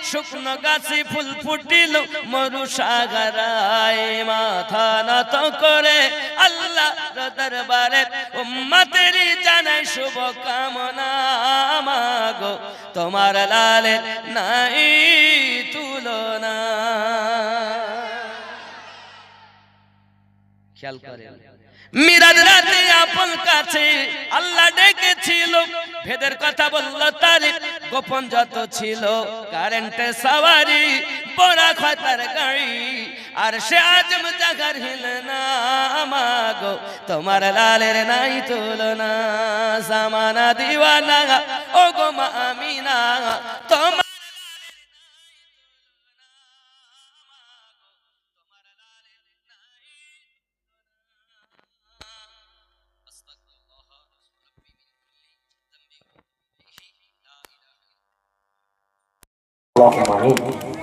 শুকনো গাছে ফুল ফুটিল মরু সাগরায় মাথা নত করে আল্লাহ দরবারে উম্মতের জানাই শুভ কামনা মাগো তোমার লালের নাই তুলনা। খেয়াল করেন মিরাজ রাতে আপন কাছে আল্লাহ ডেকেছিল, ভেদের কথা বলল তার গোপন যত ছিল, কারেন্টে সাওয়ারি বড়া হয় তার গাড়ি, আর সে আজম জাগার হিল না মাগো তোমার লালের নাই তুলনা। জামানা দিওয়ানা ও গো মা আমিনা তোমার اللهم آمين.